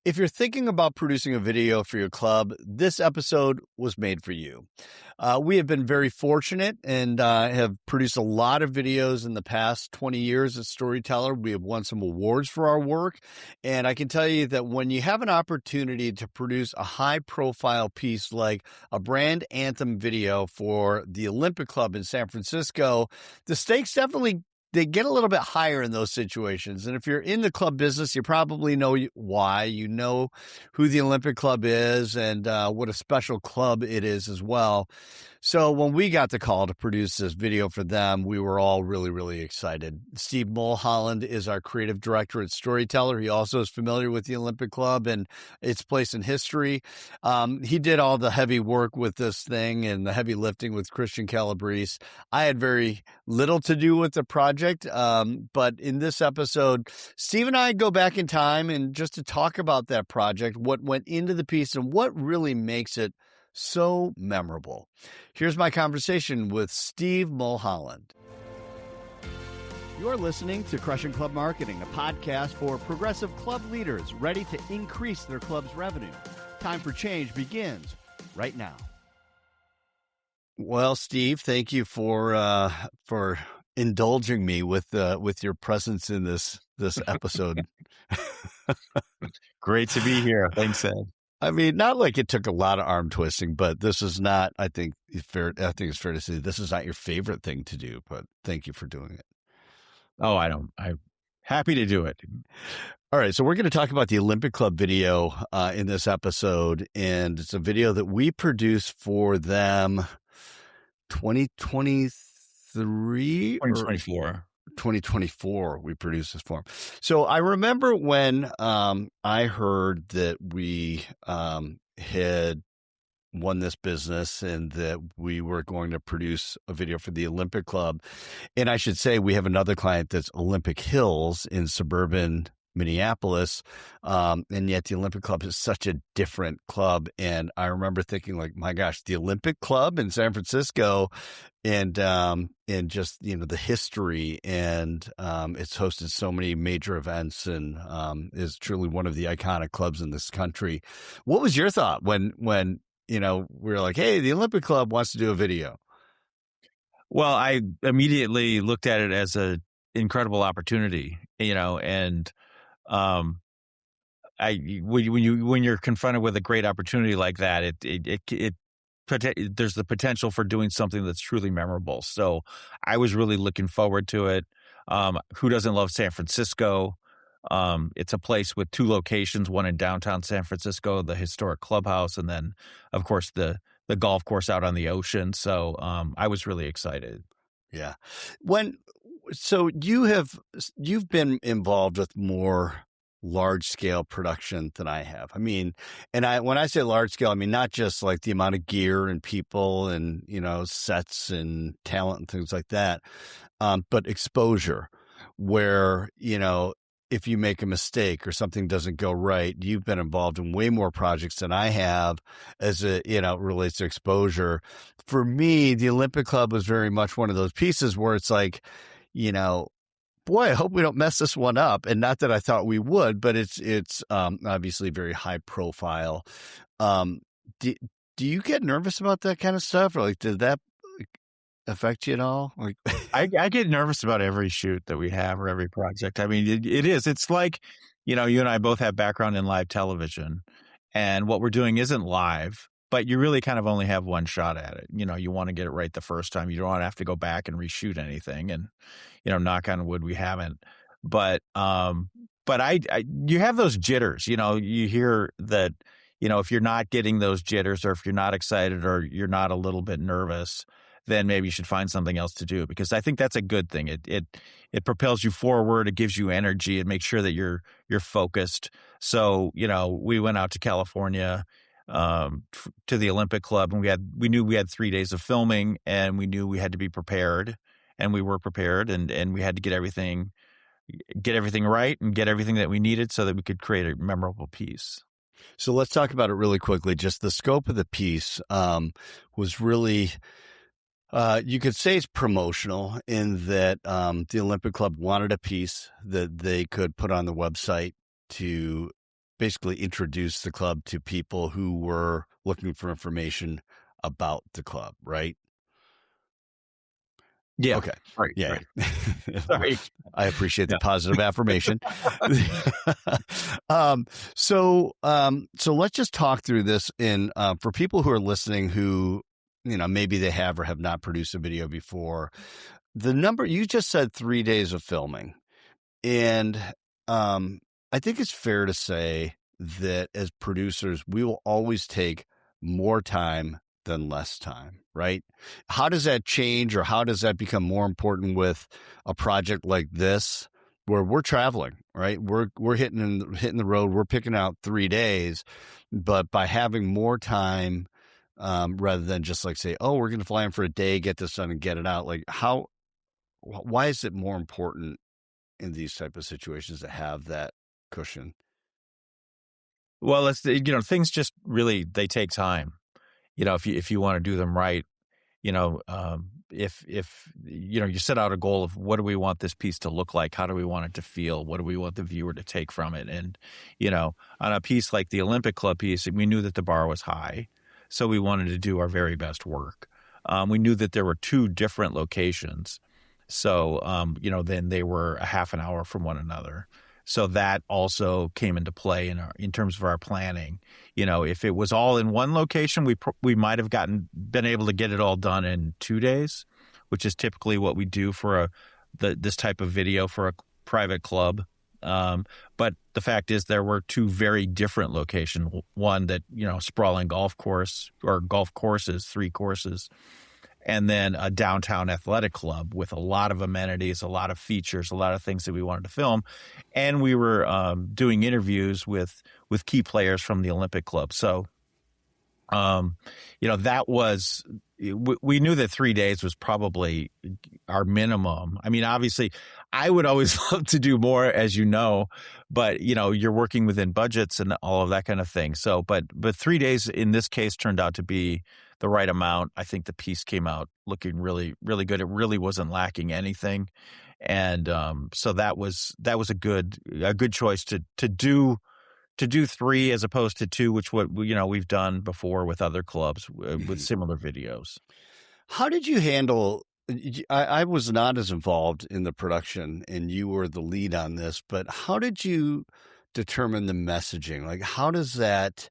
If you're thinking about producing a video for your club, this episode was made for you. We have been very fortunate and have produced a lot of videos in the past 20 years at StoryTeller. We have won some awards for our work. And I can tell you that when you have an opportunity to produce a high-profile piece like a brand anthem video for the Olympic Club in San Francisco, the stakes definitely they get a little bit higher in those situations. And if you're in the club business, you probably know why. You know who the Olympic Club is and what a special club it is as well. So when we got the call to produce this video for them, we were all really, really excited. Steve Mulholland is our creative director at StoryTeller. He also is familiar with the Olympic Club and its place in history. He did all the heavy work with this thing and the heavy lifting with Christian Calabrese. I had very little to do with the project, but in this episode, Steve and I go back in time and just to talk about that project, what went into the piece and what really makes it so memorable. Here's my conversation with Steve Mulholland. You're listening to Crushing Club Marketing, a podcast for progressive club leaders ready to increase their club's revenue. Time for change begins right now. Well, Steve, thank you for indulging me with your presence in this episode. Great to be here. Thanks, Ed. I mean, not like it took a lot of arm twisting, but this is not, I think it's fair to say this is not your favorite thing to do, but thank you for doing it. Oh, I'm happy to do it. All right. So we're going to talk about the Olympic Club video in this episode. And it's a video that we produced for them 2024, we produced this for them. So I remember when I heard that we had won this business and that we were going to produce a video for the Olympic Club. And I should say we have another client that's Olympic Hills in suburban Minneapolis. And yet the Olympic Club is such a different club. And I remember thinking like, my gosh, the Olympic Club in San Francisco and just, the history and it's hosted so many major events and is truly one of the iconic clubs in this country. What was your thought when we were like, hey, the Olympic Club wants to do a video? Well, I immediately looked at it as an incredible opportunity, and when you're confronted with a great opportunity like that, there's the potential for doing something that's truly memorable. So I was really looking forward to it. Who doesn't love San Francisco? It's a place with two locations, one in downtown San Francisco, the historic clubhouse, and then, of course, the golf course out on the ocean. So I was really excited. Yeah. So you've been involved with more large scale production than I have. I mean, when I say large scale, I mean, not just like the amount of gear and people and, sets and talent and things like that. But exposure where, if you make a mistake or something doesn't go right, you've been involved in way more projects than I have as it relates to exposure. For me, the Olympic Club was very much one of those pieces where it's like, boy, I hope we don't mess this one up. And not that I thought we would, but it's obviously very high profile. Do you get nervous about that kind of stuff? Or like, did that affect you at all? Like, I get nervous about every shoot that we have or every project. I mean, it's like, you and I both have background in live television and what we're doing isn't live, but you really kind of only have one shot at it. You want to get it right the first time. You don't want to have to go back and reshoot anything. And, knock on wood, we haven't. But you have those jitters. You hear that, if you're not getting those jitters or if you're not excited or you're not a little bit nervous, then maybe you should find something else to do, because I think that's a good thing. It propels you forward. It gives you energy. It makes sure that you're focused. So, we went out to California to the Olympic Club, and we knew we had 3 days of filming, and we knew we had to be prepared, and we were prepared, and we had to get everything right and get everything that we needed so that we could create a memorable piece. So let's talk about it really quickly. Just the scope of the piece was really, you could say it's promotional in that the Olympic Club wanted a piece that they could put on the website to basically introduced the club to people who were looking for information about the club, right? Yeah. Okay. Right. Yeah. Right. Sorry. I appreciate the Yeah. positive affirmation. um, so let's just talk through this for people who are listening who, maybe they have or have not produced a video before. The number you just said 3 days of filming. And I think it's fair to say that as producers, we will always take more time than less time, right? How does that change, or how does that become more important with a project like this, where we're traveling, right? We're hitting the road. We're picking out 3 days, but by having more time, rather than just like say, oh, we're going to fly in for a day, get this done, and get it out. Like why is it more important in these type of situations to have that cushion? Well, things just really, they take time. If you want to do them right, if you set out a goal of what do we want this piece to look like, how do we want it to feel, what do we want the viewer to take from it, and on a piece like the Olympic Club piece, we knew that the bar was high, so we wanted to do our very best work. We knew that there were 2 different locations, so then they were a half an hour from one another. So that also came into play in terms of our planning. If it was all in one location, we might have been able to get it all done in 2 days, which is typically what we do for this type of video for a private club. But the fact is, there were 2 very different locations. One that sprawling golf course, or golf courses, 3 courses. And then a downtown athletic club with a lot of amenities, a lot of features, a lot of things that we wanted to film. And we were doing interviews with key players from the Olympic Club. So, that was, we knew that 3 days was probably our minimum. I mean, obviously, I would always love to do more, as you know, but, you're working within budgets and all of that kind of thing. So, but 3 days in this case turned out to be the right amount. I think the piece came out looking really, really good. It really wasn't lacking anything. And so that was a good choice to do 3 as opposed to 2, which we've done before with other clubs with similar videos. How did you handle? I was not as involved in the production, and you were the lead on this. But how did you determine the messaging? Like, how does that?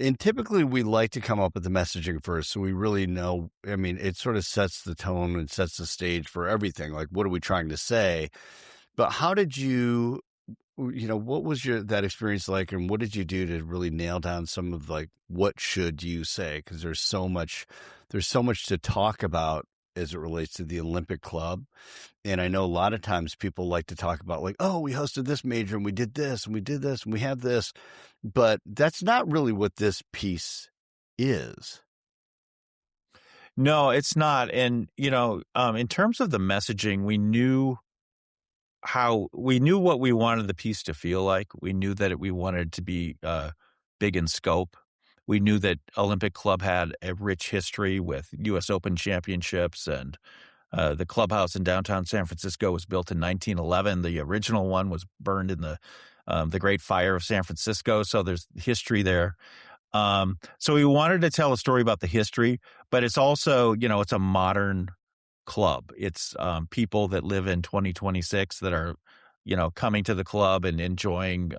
And typically, we like to come up with the messaging first, so we really know. I mean, it sort of sets the tone and sets the stage for everything. Like, what are we trying to say? But how did you? What was that experience like, and what did you do to really nail down some of like what should you say? Because there's so much to talk about as it relates to the Olympic Club. And I know a lot of times people like to talk about like, oh, we hosted this major and we did this and we did this and we have this, but that's not really what this piece is. No, it's not. And, in terms of the messaging, we knew what we wanted the piece to feel like. We knew that we wanted it to be big in scope. We knew that Olympic Club had a rich history with U.S. Open championships, and the clubhouse in downtown San Francisco was built in 1911. The original one was burned in the Great Fire of San Francisco, so there's history there. So we wanted to tell a story about the history, but it's also, it's a modern club. It's people that live in 2026 that are, coming to the club and enjoying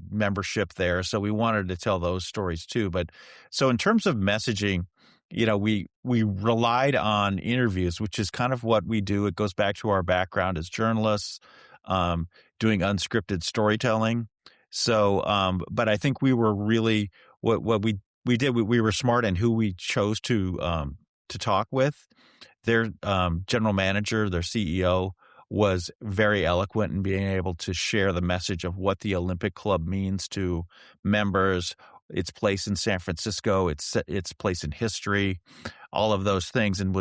membership there. So we wanted to tell those stories too. But so in terms of messaging, we relied on interviews, which is kind of what we do. It goes back to our background as journalists, doing unscripted storytelling. So, but I think we were really what we did. We were smart in who we chose to talk with. Their general manager, their CEO, was very eloquent in being able to share the message of what the Olympic Club means to members, its place in San Francisco, its place in history, all of those things. And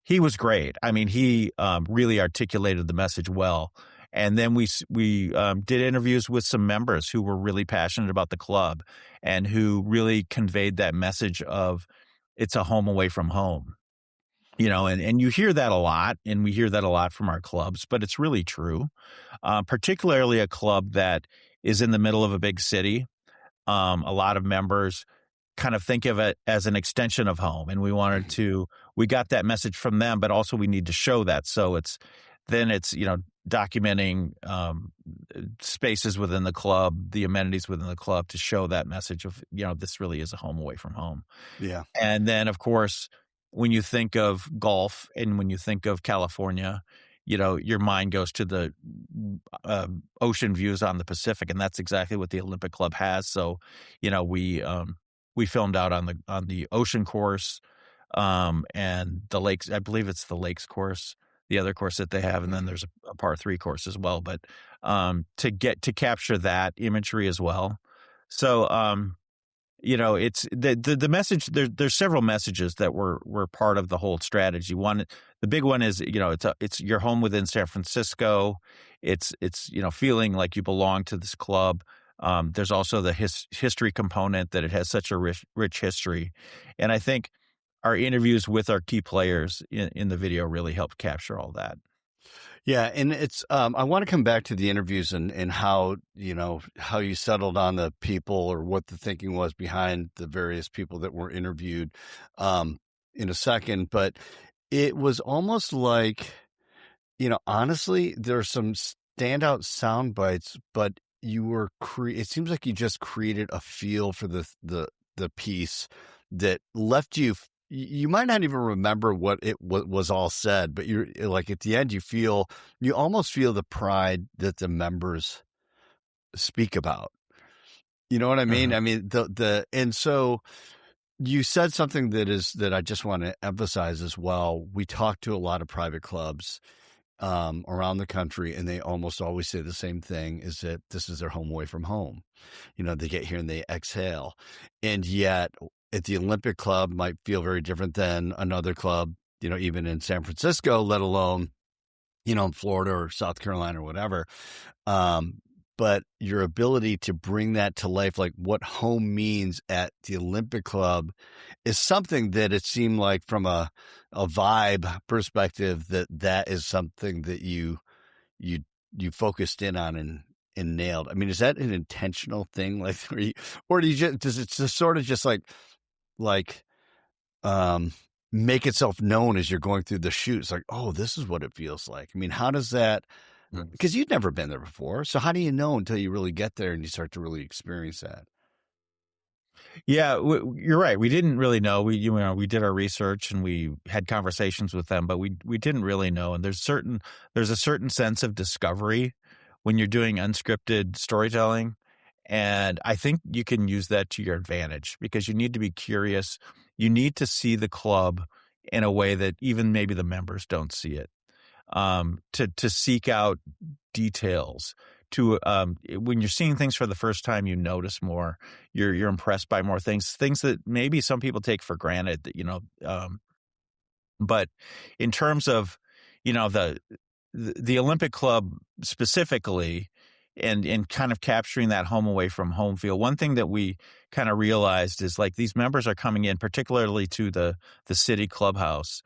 he was great. I mean, he really articulated the message well. And then we did interviews with some members who were really passionate about the club and who really conveyed that message of it's a home away from home. And you hear that a lot, and we hear that a lot from our clubs, but it's really true, particularly a club that is in the middle of a big city. A lot of members kind of think of it as an extension of home, and we got that message from them, but also we need to show that. So it's documenting spaces within the club, the amenities within the club, to show that message of, this really is a home away from home. Yeah. And then, of course, when you think of golf and when you think of California, your mind goes to the ocean views on the Pacific, and that's exactly what the Olympic Club has. So, we filmed out on the ocean course, and the lakes. I believe it's the lakes course, the other course that they have, and then there's a par 3 course as well. But to capture that imagery as well. So it's the message. There's several messages that were part of the whole strategy. One, the big one is it's your home within San Francisco. It's feeling like you belong to this club. There's also the history component, that it has such a rich history, and I think our interviews with our key players in the video really helped capture all that. Yeah. And it's, I want to come back to the interviews and how, how you settled on the people, or what the thinking was behind the various people that were interviewed, in a second. But it was almost like, honestly, there are some standout sound bites, but it seems like you just created a feel for the piece that left you might not even remember what was all said, but you're like, at the end, you almost feel the pride that the members speak about. You know what I mean? Uh-huh. I mean, and so you said something that I just want to emphasize as well. We talk to a lot of private clubs around the country, and they almost always say the same thing, is that this is their home away from home. They get here and they exhale. And yet at the Olympic Club might feel very different than another club, even in San Francisco, let alone, in Florida or South Carolina or whatever. But your ability to bring that to life, like what home means at the Olympic Club, is something that it seemed like, from a vibe perspective, that is something that you focused in on and nailed. I mean, is that an intentional thing? Like, or do you just, does it just sort of just like make itself known as you're going through the shoot? It's like, oh, this is what it feels like. I mean, how does that, because you've never been there before. So how do you know until you really get there and you start to really experience that? Yeah, you're right. We didn't really know. We did our research and we had conversations with them, but we didn't really know. And there's a certain sense of discovery when you're doing unscripted storytelling, and I think you can use that to your advantage, because you need to be curious. You need to see the club in a way that even maybe the members don't see it. To seek out details. When you're seeing things for the first time, you notice more. You're impressed by more things that maybe some people take for granted. That but in terms of the Olympic Club specifically, and kind of capturing that home away from home feel. One thing that we kind of realized is, like, these members are coming in, particularly to the city clubhouse.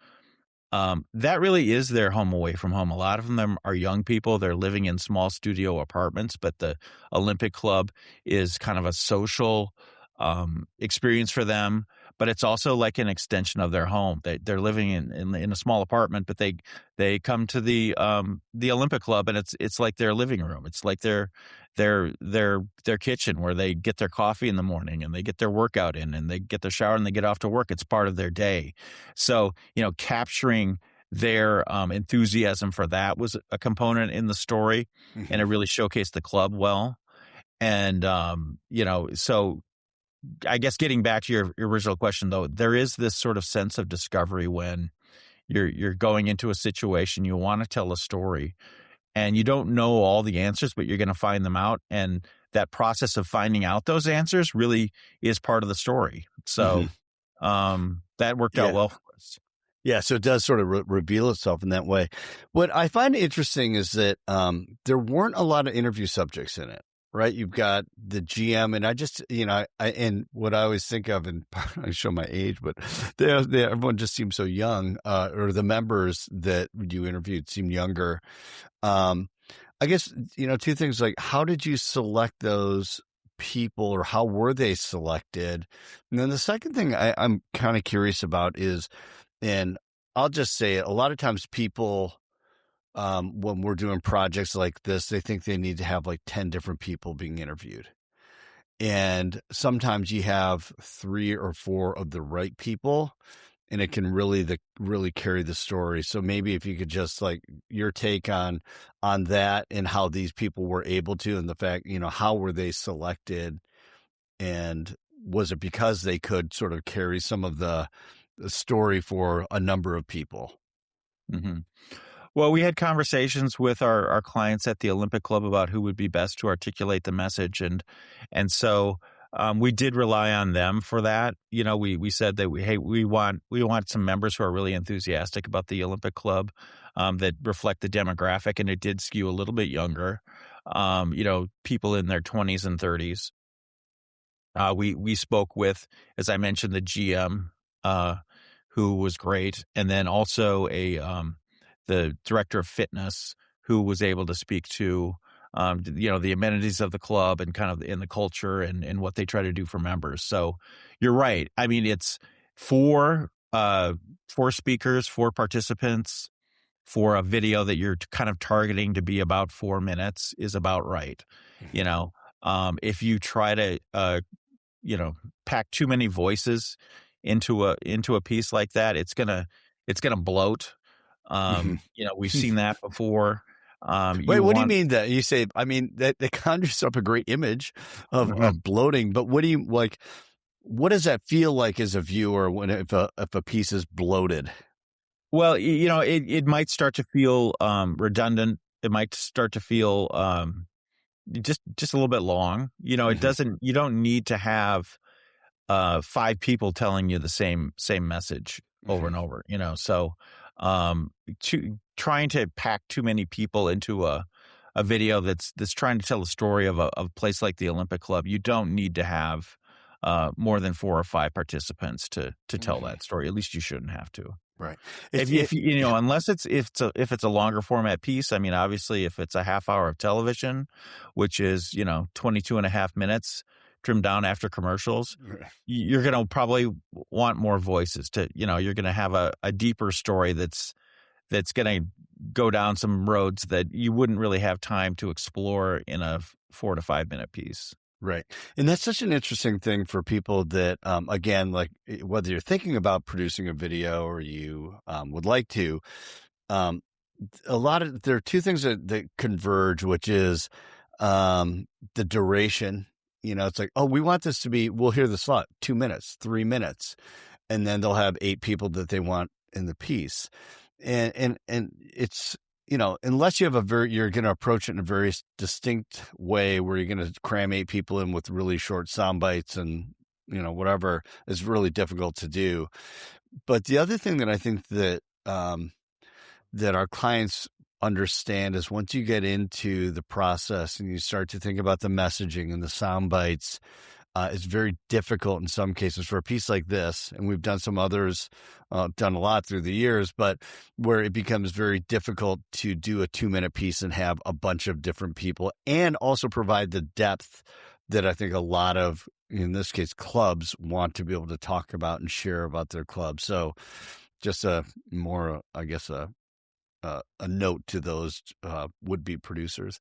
That really is their home away from home. A lot of them are young people. They're living in small studio apartments, but the Olympic Club is kind of a social experience for them, but it's also like an extension of their home. They're living in a small apartment, but they come to the Olympic Club, and it's like their living room. It's like their kitchen, where they get their coffee in the morning and they get their workout in and they get their shower and they get off to work. It's part of their day. So, capturing their enthusiasm for that was a component in the story, and it really showcased the club well. And, so I guess getting back to your original question, though, there is this sort of sense of discovery when you're going into a situation, you want to tell a story, and you don't know all the answers, but you're going to find them out. And that process of finding out those answers really is part of the story. So that worked out well for us. Yeah, so it does sort of reveal itself in that way. What I find interesting is that there weren't a lot of interview subjects in it, right? You've got the GM, and I just, and what I always think of, and I show my age, but everyone just seems so young, or the members that you interviewed seem younger. I guess, two things, like, how did you select those people, or how were they selected? And then the second thing I'm kind of curious about is, and I'll just say it, a lot of times people, when we're doing projects like this, they think they need to have like 10 different people being interviewed. And sometimes you have 3 or 4 of the right people, and it can really carry the story. So maybe if you could just like your take on that and how these people were able to, and the fact, how were they selected, and was it because they could sort of carry some of the story for a number of people? Mm-hmm. Well, we had conversations with our clients at the Olympic Club about who would be best to articulate the message, and so we did rely on them for that. We said that we want some members who are really enthusiastic about the Olympic Club, that reflect the demographic, and it did skew a little bit younger. People in their 20s and 30s. We spoke with, as I mentioned, the GM, who was great, and then also the director of fitness, who was able to speak to the amenities of the club and kind of in the culture and what they try to do for members. So you're right. I mean, it's 4 speakers, 4 participants for a video that you're kind of targeting to be about 4 minutes is about right. If you try to pack too many voices into a piece like that, it's gonna bloat. We've seen that before. Wait, what do you mean that you say? I mean, that conjures up a great image of bloating, but what do you like? What does that feel like as a viewer if a piece is bloated? Well, it might start to feel redundant. It might start to feel just a little bit long. It doesn't. You don't need to have 5 people telling you the same message over and over. So trying to pack too many people into a video that's trying to tell a story of a place like the Olympic Club, you don't need to have more than 4 or 5 participants to tell that story. At least you shouldn't have to. Right. Unless if it's a longer format piece. I mean, obviously, if it's a half hour of television, which is 22 and a half minutes trimmed down after commercials, you're going to probably want more voices to, you're going to have a deeper story that's going to go down some roads that you wouldn't really have time to explore in a 4 to 5 minute piece. Right. And that's such an interesting thing for people that, again, like whether you're thinking about producing a video or you would like to, there are 2 things that converge, which is the duration. It's like, oh, we want this to be, we'll hear the slot 2 minutes, 3 minutes, and then they'll have 8 people that they want in the piece. And it's, unless you have you're going to approach it in a very distinct way where you're going to cram 8 people in with really short sound bites and, whatever is really difficult to do. But the other thing that I think that, that our clients understand is once you get into the process and you start to think about the messaging and the sound bites, it's very difficult in some cases for a piece like this. And we've done some others, done a lot through the years, but where it becomes very difficult to do a 2-minute piece and have a bunch of different people and also provide the depth that I think a lot of, in this case, clubs want to be able to talk about and share about their club. So just a note to those would-be producers.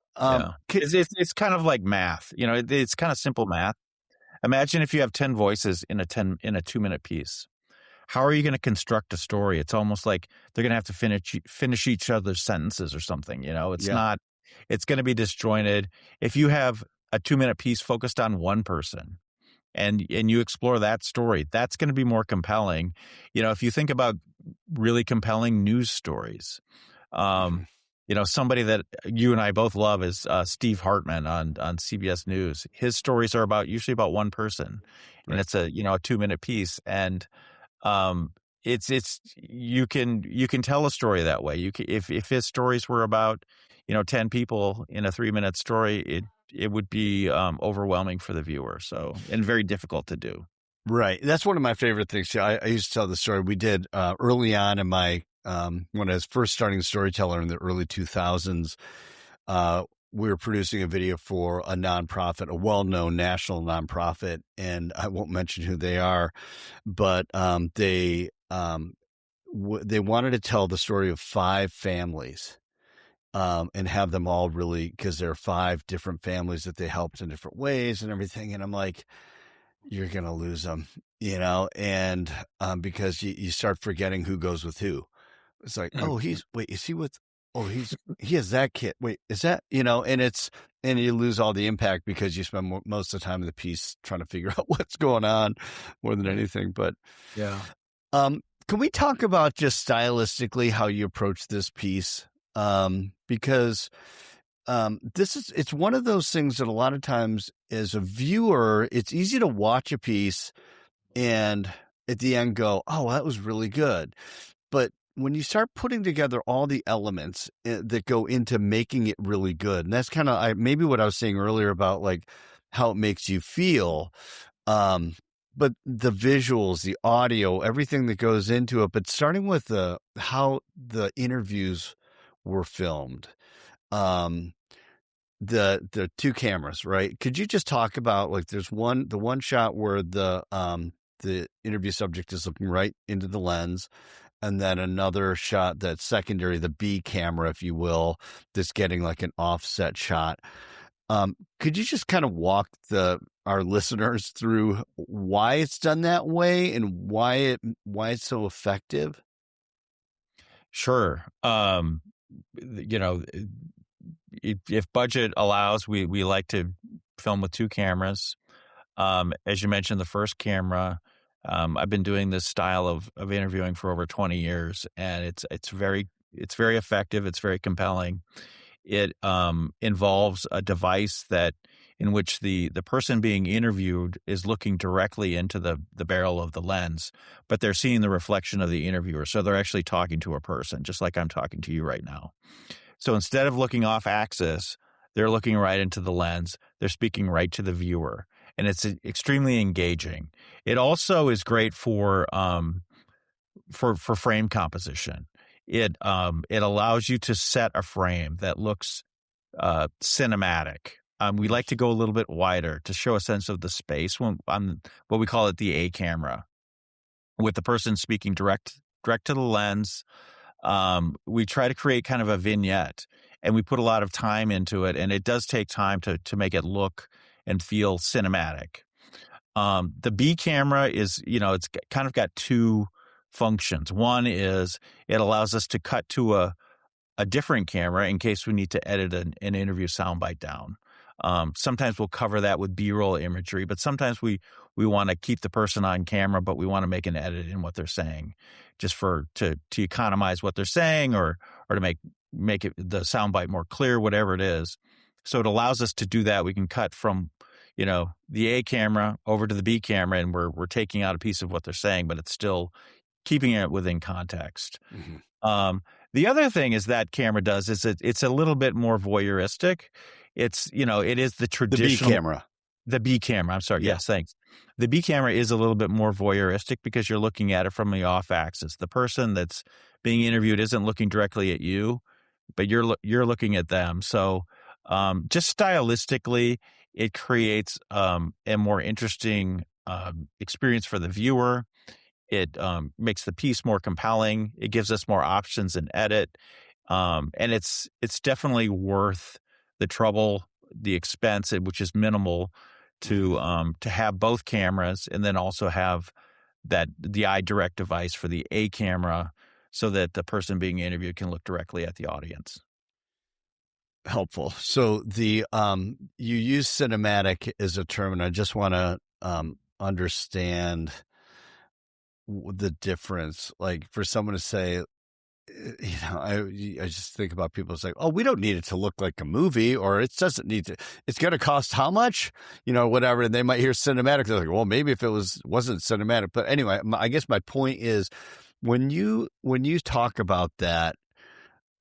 It's kind of like math. It's kind of simple math. Imagine if you have 10 voices in a 2-minute piece. How are you going to construct a story? It's almost like they're going to have to finish each other's sentences or something. It's not. It's going to be disjointed. If you have a 2-minute piece focused on one person, and you explore that story, that's going to be more compelling. If you think about really compelling news stories, somebody that you and I both love is Steve Hartman on CBS News. His stories are usually about one person, and it's a 2-minute piece. And it's you can tell a story that way. If his stories were about 10 people in a 3-minute story, it would be overwhelming for the viewer. So, and very difficult to do. Right. That's one of my favorite things too. I used to tell the story we did early on in my when I was first starting StoryTeller in the early 2000s. we were producing a video for a nonprofit, a well-known national nonprofit, and I won't mention who they are, but they wanted to tell the story of 5 families, and have them all really, because there are 5 different families that they helped in different ways and everything. And I'm like, you're gonna lose them, and because you start forgetting who goes with who. It's like, oh, is he with? Oh, he has that kid. Wait, is that, and you lose all the impact because you spend most of the time in the piece trying to figure out what's going on more than anything. But Yeah. can we talk about just stylistically how you approach this piece? Because it's one of those things that a lot of times as a viewer, it's easy to watch a piece and at the end go, oh, that was really good. But when you start putting together all the elements that go into making it really good, and that's kind of maybe what I was saying earlier about like how it makes you feel, but the visuals, the audio, everything that goes into it, but starting with how the interviews were filmed, the 2 cameras, right? Could you just talk about, like, there's the one shot where the interview subject is looking right into the lens, and then another shot that's secondary, the B camera, if you will, that's getting like an offset shot. Could you just kind of walk our listeners through why it's done that way and why it's so effective? Sure. If budget allows, we like to film with 2 cameras. As you mentioned, the first camera, I've been doing this style of interviewing for over 20 years, and it's very effective. It's very compelling. It involves a device in which the person being interviewed is looking directly into the barrel of the lens, but they're seeing the reflection of the interviewer. So they're actually talking to a person, just like I'm talking to you right now. So instead of looking off axis, they're looking right into the lens. They're speaking right to the viewer, and it's extremely engaging. It also is great for frame composition. It allows you to set a frame that looks cinematic. We like to go a little bit wider to show a sense of the space on what we call it the A camera, with the person speaking direct to the lens. We try to create kind of a vignette, and we put a lot of time into it, and it does take time to make it look and feel cinematic. The B camera is, it's kind of got 2 functions. One is it allows us to cut to a different camera in case we need to edit an interview soundbite down. Sometimes we'll cover that with B-roll imagery, but sometimes we want to keep the person on camera, but we want to make an edit in what they're saying, just to economize what they're saying or to make it the soundbite more clear, whatever it is. So it allows us to do that. We can cut from the A camera over to the B camera, and we're taking out a piece of what they're saying, but it's still keeping it within context. Mm-hmm. The other thing is that camera does is it's a little bit more voyeuristic. It is the traditional B camera. The B camera. I'm sorry. Yeah. Yes, thanks. The B camera is a little bit more voyeuristic because you're looking at it from the off axis. The person that's being interviewed isn't looking directly at you, but you're looking at them. So just stylistically, it creates a more interesting experience for the viewer. It makes the piece more compelling. It gives us more options in edit, and it's definitely worth the trouble, the expense, which is minimal, to have both cameras, and then also have the iDirect device for the A camera, so that the person being interviewed can look directly at the audience. Helpful. So you use cinematic as a term, and I just want to understand the difference. Like, for someone to say, I just think about people. It's like, oh, we don't need it to look like a movie, or it doesn't need to. It's going to cost how much, whatever. And they might hear cinematic. They're like, well, maybe if it wasn't cinematic. But anyway, I guess my point is, when you talk about that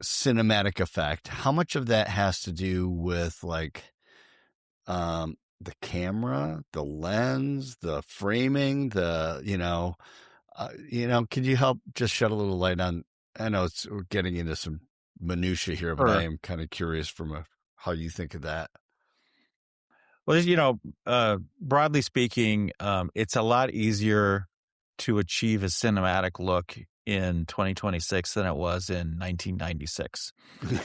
cinematic effect, how much of that has to do with like the camera, the lens, the framing, can you help just shed a little light on? I know we're getting into some minutia here, but Sure. I am kind of curious from a how you think of that. Well, broadly speaking, it's a lot easier to achieve a cinematic look in 2026 than it was in 1996.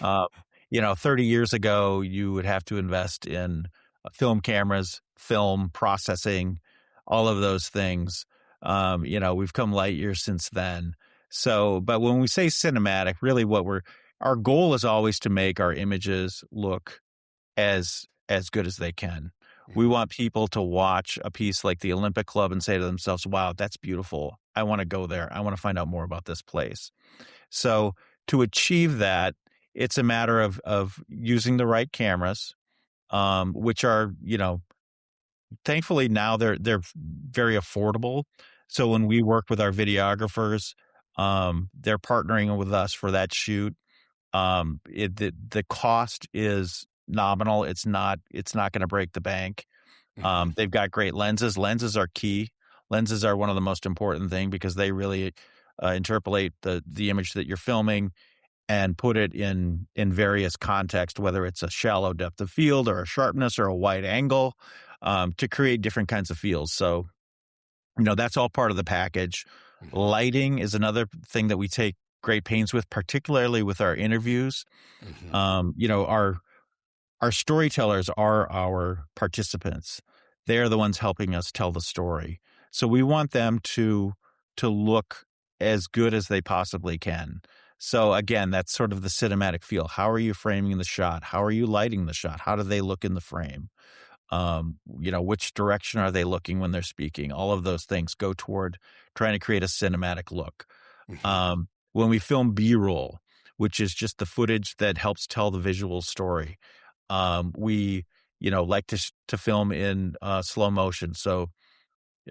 Uh, 30 years ago, you would have to invest in film cameras, film processing, all of those things. We've come light years since then. So, but when we say cinematic, really our goal is always to make our images look as good as they can. We want people to watch a piece like the Olympic Club and say to themselves, wow, that's beautiful. I want to go there. I want to find out more about this place. So to achieve that, it's a matter of using the right cameras, which are, thankfully now they're very affordable. So when we work with our videographers, they're partnering with us for that shoot. The cost is nominal. It's not going to break the bank. They've got great lenses. Lenses are key. Lenses are one of the most important thing because they really interpolate the image that you're filming and put it in various contexts, whether it's a shallow depth of field or a sharpness or a wide angle, to create different kinds of feels. So, that's all part of the package. Lighting is another thing that we take great pains with, particularly with our interviews. Our storytellers are our participants. They're the ones helping us tell the story. So we want them to look as good as they possibly can. So again, that's sort of the cinematic feel. How are you framing the shot? How are you lighting the shot? How do they look in the frame? Which direction are they looking when they're speaking? All of those things go toward trying to create a cinematic look. When we film B-roll, which is just the footage that helps tell the visual story, we like to film in slow motion. So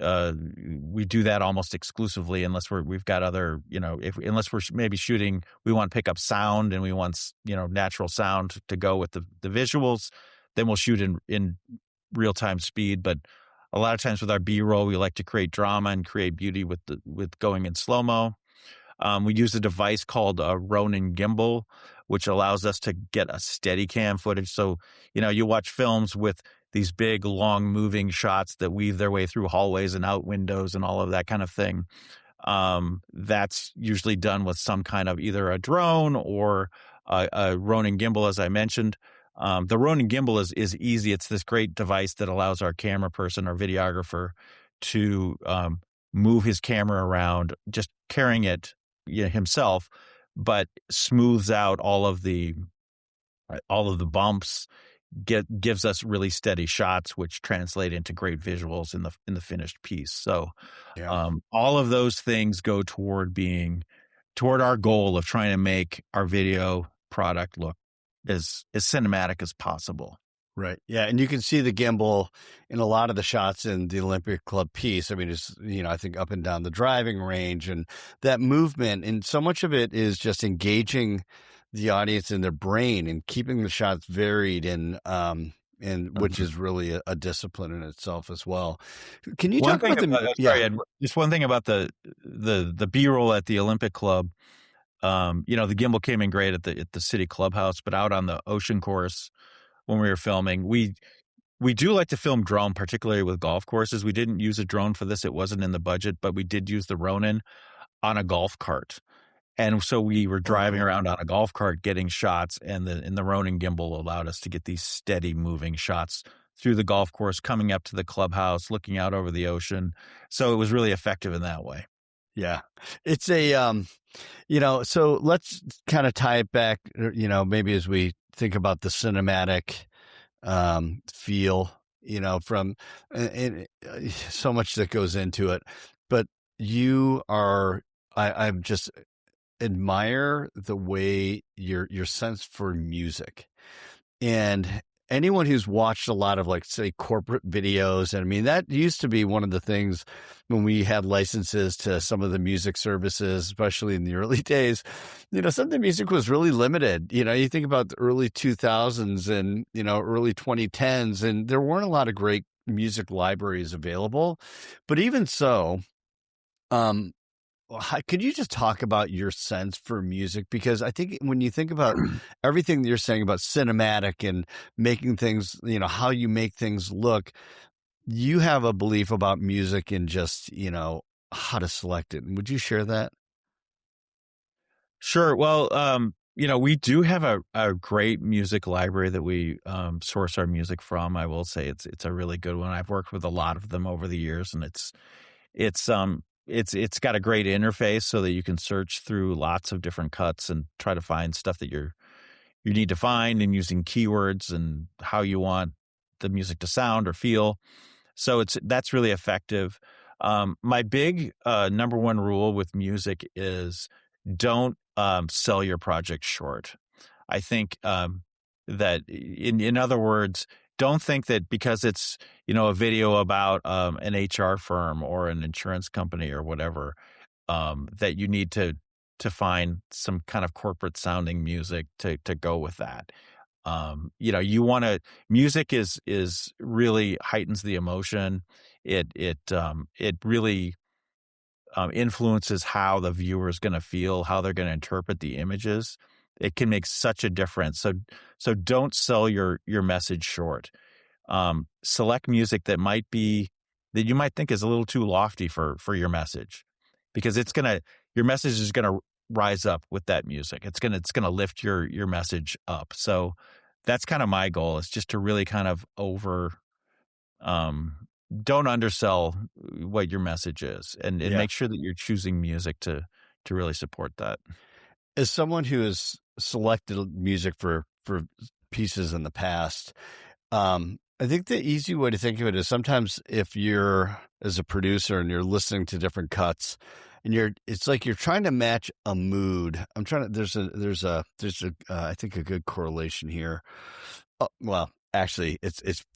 we do that almost exclusively unless we've got other, unless we're maybe shooting, we want to pick up sound and we want, natural sound to go with the visuals, then we'll shoot in real time speed. But a lot of times with our B-roll, we like to create drama and create beauty with going in slow-mo. We use a device called a Ronin gimbal, which allows us to get a steady cam footage. So, you watch films with these big, long moving shots that weave their way through hallways and out windows and all of that kind of thing. That's usually done with some kind of either a drone or a Ronin gimbal, as I mentioned. The Ronin gimbal is easy. It's this great device that allows our camera person or videographer to move his camera around, just carrying it himself, but smooths out all of the bumps, gives us really steady shots, which translate into great visuals in the finished piece. So, all of those things go toward our goal of trying to make our video product look as cinematic as possible. Right. Yeah. And you can see the gimbal in a lot of the shots in the Olympic Club piece. I mean, it's, I think up and down the driving range and that movement. And so much of it is just engaging the audience in their brain and keeping the shots varied and which is really a discipline in itself as well. Can you talk about Ed, just one thing about the B-roll at the Olympic Club. The gimbal came in great at the city clubhouse, but out on the ocean course when we were filming, we do like to film drone, particularly with golf courses. We didn't use a drone for this. It wasn't in the budget, but we did use the Ronin on a golf cart. And so we were driving around on a golf cart getting shots, and the Ronin gimbal allowed us to get these steady moving shots through the golf course, coming up to the clubhouse, looking out over the ocean. So it was really effective in that way. Yeah. It's a, so let's kind of tie it back, maybe as we think about the cinematic feel, from so much that goes into it. But I just admire the way your sense for music. And anyone who's watched a lot of, like, say, corporate videos, and I mean, that used to be one of the things when we had licenses to some of the music services, especially in the early days, some of the music was really limited. You think about the early 2000s and, early 2010s, and there weren't a lot of great music libraries available. But even so, Could you just talk about your sense for music? Because I think when you think about everything that you're saying about cinematic and making things, how you make things look, you have a belief about music and just, how to select it. Would you share that? Sure. Well, we do have a great music library that we source our music from. I will say it's a really good one. I've worked with a lot of them over the years, and it's got a great interface so that you can search through lots of different cuts and try to find stuff that you need to find, and using keywords and how you want the music to sound or feel. So that's really effective. My big number one rule with music is don't sell your project short. I think that in other words, don't think that because it's a video about an HR firm or an insurance company or whatever, that you need to find some kind of corporate sounding music to go with that. You want to music is really heightens the emotion. It really influences how the viewer is going to feel, how they're going to interpret the images. It can make such a difference. So don't sell your message short. Select music that you might think is a little too lofty for your message, because your message is gonna rise up with that music. It's gonna lift your message up. So that's kind of my goal, is just to really kind of don't undersell what your message is, and Yeah. make sure that you're choosing music to really support that. As someone who has selected music for pieces in the past, I think the easy way to think of it is sometimes if you're as a producer and you're listening to different cuts and it's like you're trying to match a mood. I think a good correlation here. Well, actually, it's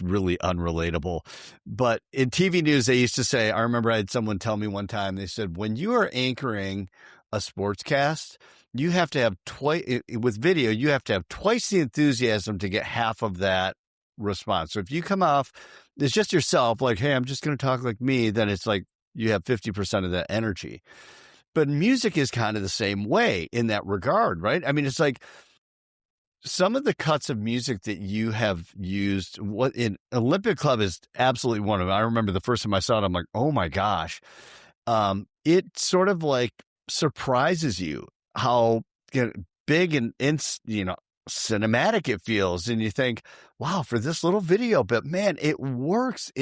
really unrelatable. But in TV news, they used to say, I remember I had someone tell me one time, they said, when you are anchoring a sportscast, you have to have with video, you have to have twice the enthusiasm to get half of that response. So if you come off, it's just yourself, like, hey, I'm just going to talk like me, then it's like you have 50% of that energy. But music is kind of the same way in that regard, right? I mean, it's like some of the cuts of music that you have used, what in Olympic Club is absolutely one of them. I remember the first time I saw it, I'm like, oh my gosh. It sort of like surprises you how big and cinematic it feels, and you think, wow, for this little video, but man, it works.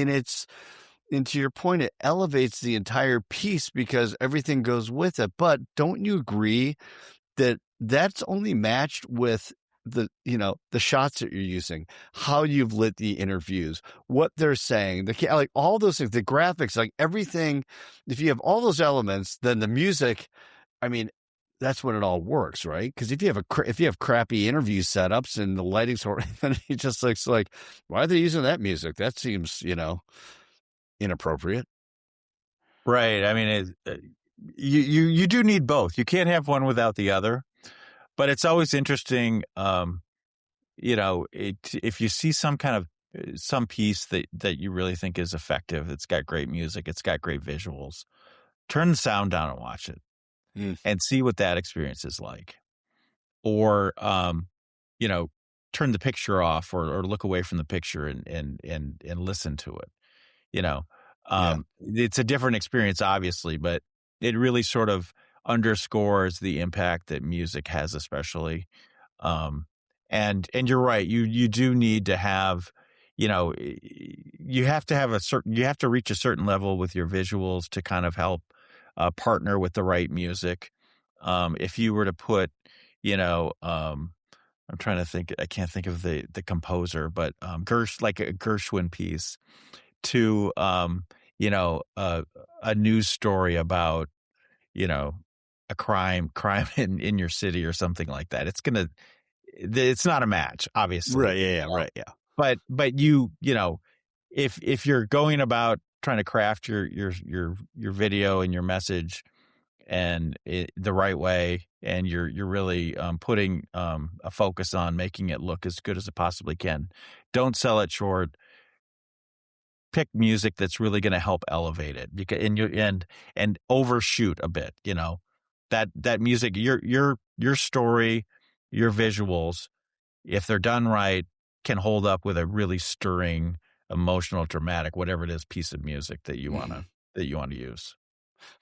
And to your point, it elevates the entire piece because everything goes with it. But don't you agree that that's only matched with the shots that you're using, how you've lit the interviews, what they're saying, like all those things, the graphics, like everything. If you have all those elements, then the music, I mean, that's when it all works, right? Because if you have crappy interview setups and the lighting's horrible, then it just looks like, why are they using that music? That seems, inappropriate. Right. I mean, you do need both. You can't have one without the other. But it's always interesting, if you see some kind of some piece that you really think is effective, it's got great music, it's got great visuals, turn the sound down and watch it and see what that experience is like. Or, turn the picture off or look away from the picture and listen to it. It's a different experience, obviously, but it really sort of underscores the impact that music has, especially. And you're right. You do need to have, you have to reach a certain level with your visuals to kind of help partner with the right music. If you were to put, I'm trying to think, I can't think of the composer, but like a Gershwin piece to, a news story about, a crime in your city or something like that. It's not a match, obviously. Right. Yeah. Right. Yeah. But if you're going about trying to craft your video and your message and the right way, and you're really putting a focus on making it look as good as it possibly can, don't sell it short. pick music that's really going to help elevate it, because and overshoot a bit, that music, your story, your visuals, if they're done right, can hold up with a really stirring, emotional, dramatic, whatever it is, piece of music that you want Mhm. to that you want to use.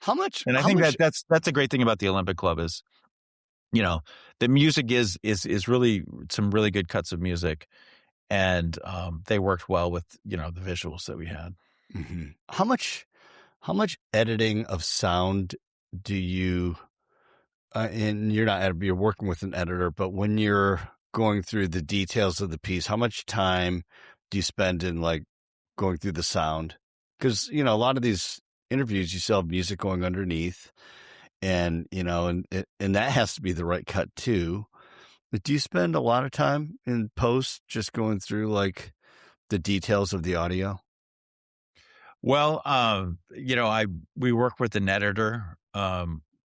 How much? And I How think much? that's a great thing about the Olympic Club is, the music is really some really good cuts of music, and they worked well with the visuals that we had. Mhm. How much editing of sound do you? And you're working with an editor, but when you're going through the details of the piece, how much time do you spend in like going through the sound? Because a lot of these interviews, you still have music going underneath, and and that has to be the right cut too. But do you spend a lot of time in post just going through like the details of the audio? Well, we work with an editor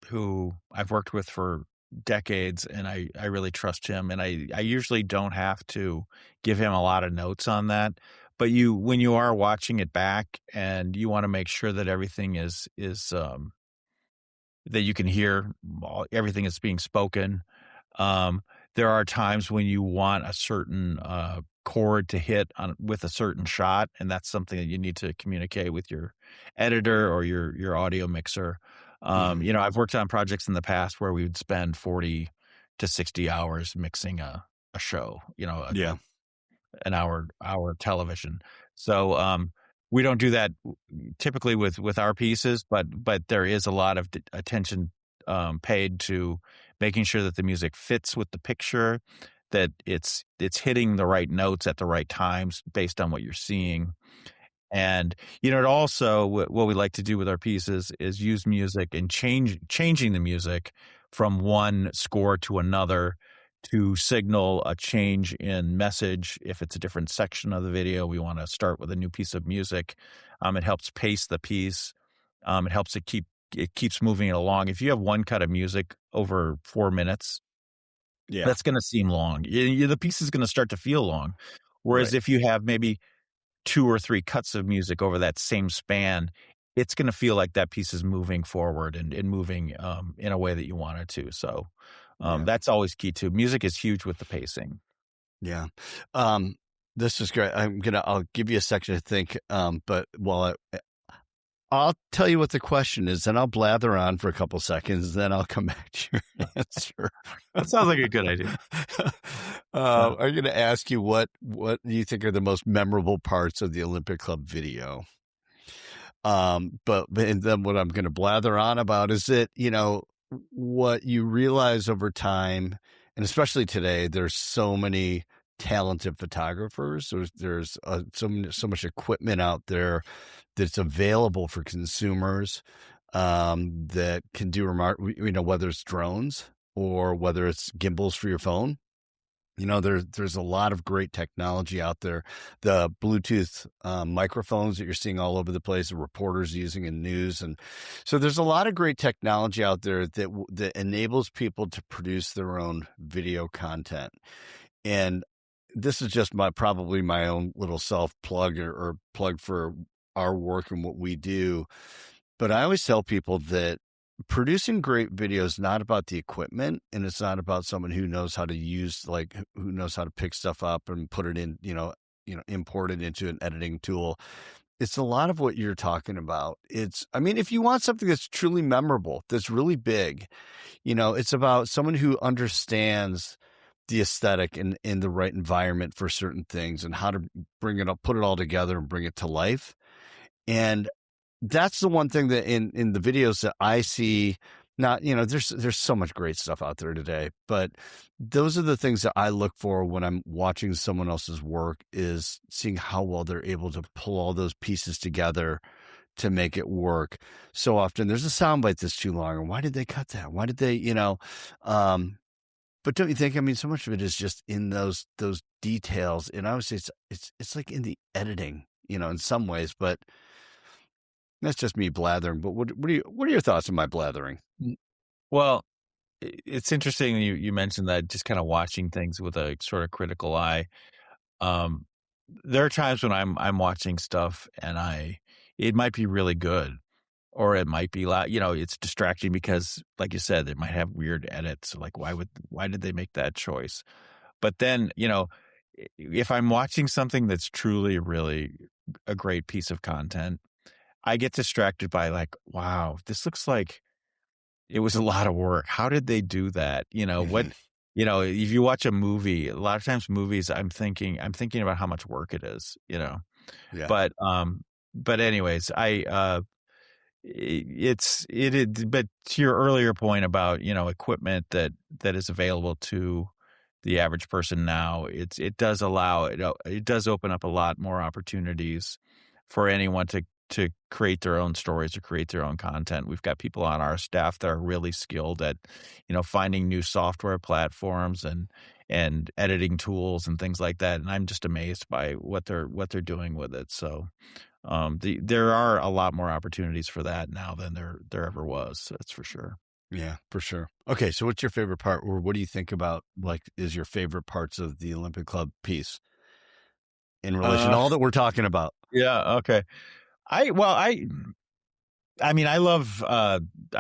who I've worked with for decades, and I really trust him. And I usually don't have to give him a lot of notes on that. But when you are watching it back, and you want to make sure that everything is that you can hear everything that's being spoken. Um, there are times when you want a certain chord to hit with a certain shot, and that's something that you need to communicate with your editor or your audio mixer. Mhm. I've worked on projects in the past where we would spend 40 to 60 hours mixing a show, Yeah. an hour television. So we don't do that typically with our pieces, but there is a lot of attention paid to making sure that the music fits with the picture, that it's hitting the right notes at the right times based on what you're seeing. And it also, what we like to do with our pieces is use music and changing the music from one score to another to signal a change in message. If it's a different section of the video, we want to start with a new piece of music. It helps pace the piece. It keeps moving it along. If you have one cut of music over 4 minutes, Yeah. that's going to seem long. The piece is going to start to feel long. Whereas Right. if you have maybe 2 or 3 cuts of music over that same span, it's gonna feel like that piece is moving forward and moving, in a way that you want it to. So, Yeah. that's always key too. Music is huge with the pacing. Yeah. Um, this is great. I'll give you a second to think. But I'll tell you what the question is, and I'll blather on for a couple seconds, then I'll come back to your answer. That sounds like a good idea. I'm going to ask you what do you think are the most memorable parts of the Olympic Club video? But and then what I'm going to blather on about is that, what you realize over time, and especially today, there's so many talented photographers. There's so much equipment out there that's available for consumers, that can do whether it's drones or whether it's gimbals for your phone. There's a lot of great technology out there. The Bluetooth microphones that you're seeing all over the place, the reporters using in news, and so there's a lot of great technology out there that enables people to produce their own video content. And this is just probably my own little self plug or plug for our work and what we do. But I always tell people that producing great videos is not about the equipment, and it's not about someone who knows how to who knows how to pick stuff up and put it in, import it into an editing tool. It's a lot of what you're talking about. I mean, if you want something that's truly memorable, that's really big, it's about someone who understands the aesthetic and in the right environment for certain things and how to bring it up, put it all together and bring it to life. And that's the one thing that in the videos that I see, not, there's so much great stuff out there today, but those are the things that I look for when I'm watching someone else's work, is seeing how well they're able to pull all those pieces together to make it work. So often there's a soundbite that's too long, or why did they cut that? Why did they, um, but don't you think, I mean, so much of it is just in those details. And I would say it's like in the editing, in some ways, but that's just me blathering. But what are your thoughts on my blathering? Mm. Well, it's interesting you mentioned that, just kinda watching things with a sort of critical eye. Um, there are times when I'm watching stuff and it might be really good, or it might be it's distracting because, like you said, it might have weird edits. Like, why did they make that choice? But then, if I'm watching something that's truly, really a great piece of content, I get distracted by like, wow, this looks like it was a lot of work. How did they do that? Mhm. If you watch a movie, a lot of times movies, I'm thinking about how much work it is, Yeah. but, anyways, but to your earlier point about, equipment that is available to the average person now, it does open up a lot more opportunities for anyone to create their own stories or create their own content. We've got people on our staff that are really skilled at, finding new software platforms and editing tools and things like that. And I'm just amazed by what they're doing with it. So there are a lot more opportunities for that now than there ever was. That's for sure. Yeah, for sure. Okay, so what's your favorite part, or what do you think about, like, is your favorite parts of the Olympic Club piece in relation to Uh, all that we're talking about? yeah. Okay. I mean, I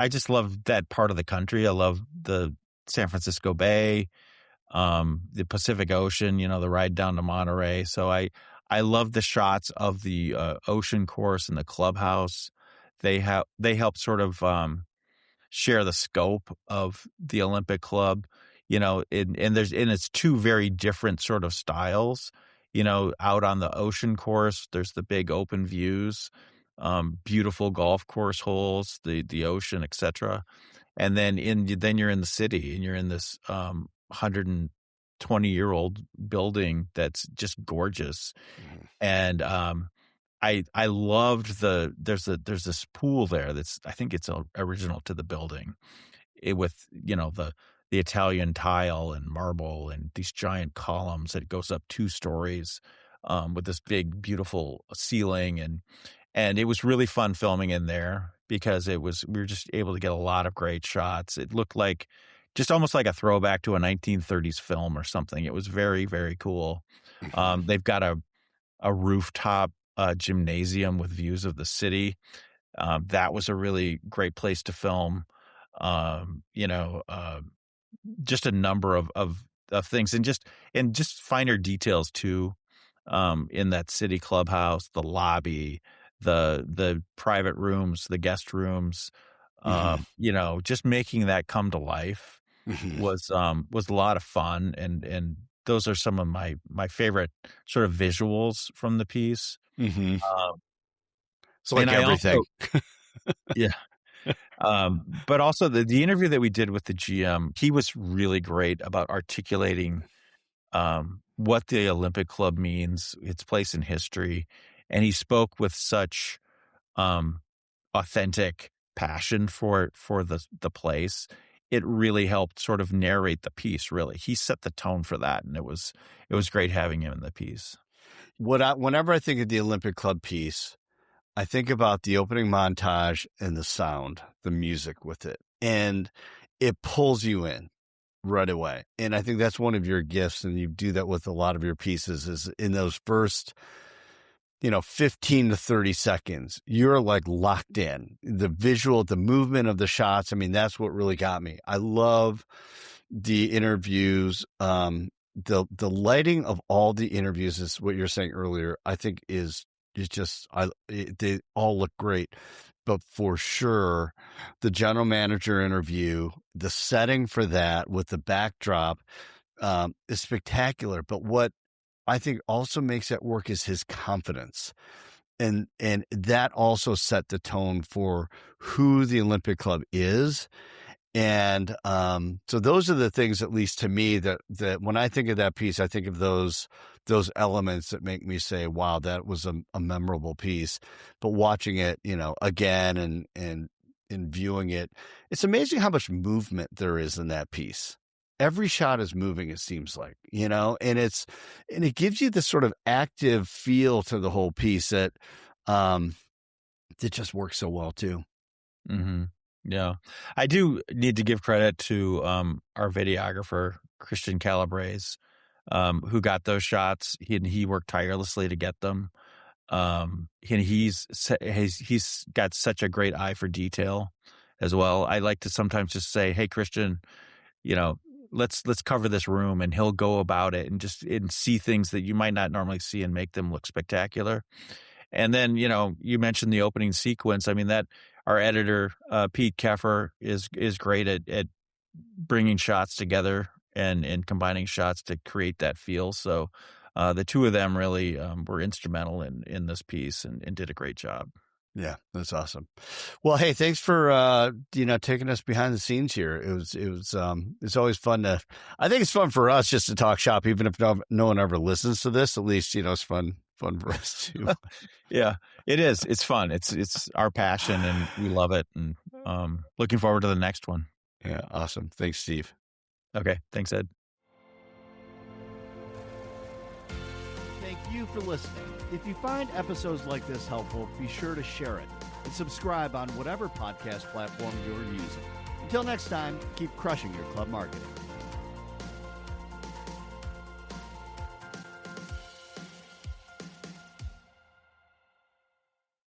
just love that part of the country. I love the San Francisco Bay, the Pacific Ocean, the ride down to Monterey. So I love the shots of the ocean course and the clubhouse. They help sort of share the scope of the Olympic Club, and it's two very different sort of styles. Out on the ocean course, there's the big open views, beautiful golf course holes, the ocean, etc. And then you're in the city and you're in this 120-year-old building that's just gorgeous. Mhm. And I loved there's this pool there that's, I think it's original to the building, with the Italian tile and marble and these giant columns that goes up 2 stories, with this big beautiful ceiling, and it was really fun filming in there because we were just able to get a lot of great shots. It looked like just almost like a throwback to a 1930s film or something. It was very, very cool. Mhm. They've got a rooftop gymnasium with views of the city. That was a really great place to film. Um, you know, uh, just a number of things, and just finer details too. In that city clubhouse, the lobby, the private rooms, the guest rooms, Mhm. just making that come to life Mhm. was a lot of fun, and those are some of my favorite sort of visuals from the piece. Mhm. Um, It's and like I everything. also, yeah, but also the interview that we did with the GM, he was really great about articulating what the Olympic Club means, its place in history, and he spoke with such um, authentic passion for the place. It really helped sort of narrate the piece. Really, he set the tone for that, and it was great having him in the piece. Whenever I think of the Olympic Club piece, I think about the opening montage and the sound, the music with it, and it pulls you in right away. And I think that's one of your gifts, and you do that with a lot of your pieces, is in those first, 15 to 30 seconds, you're like locked in. The visual, the movement of the shots. I mean, that's what really got me. I love the interviews. The lighting of all the interviews is what you're saying earlier. I think is just they all look great, but for sure, the general manager interview, the setting for that with the backdrop, is spectacular. But what I think also makes it work is his confidence. And that also set the tone for who the Olympic Club is. And so those are the things, at least to me, that when I think of that piece, I think of those elements that make me say, wow, that was a memorable piece. But watching it, again and viewing it, it's amazing how much movement there is in that piece. Every shot is moving, it seems like, and it gives you this sort of active feel to the whole piece um that just works so well too. Hmm. Yeah, I do need to give credit to our videographer Christian Calabrese. who got those shots. He worked tirelessly to get them. And he's got such a great eye for detail as well. I like to sometimes just say, "Hey, Christian, let's cover this room," and he'll go about it and see things that you might not normally see and make them look spectacular. And then, you mentioned the opening sequence. I mean, that our editor, Pete Keffer, is great at bringing shots together and combining shots to create that feel. So the two of them really were instrumental in this piece and did a great job. Yeah, that's awesome. Well, hey, thanks for taking us behind the scenes here. It's always fun I think it's fun for us just to talk shop, even if no one ever listens to this. At least it's fun for us too. Yeah, it is. It's fun. It's our passion, and we love it. And looking forward to the next one. Yeah, awesome. Thanks, Steve. Okay, thanks, Ed. Thank you for listening. If you find episodes like this helpful, be sure to share it and subscribe on whatever podcast platform you're using. Until next time, keep crushing your club marketing.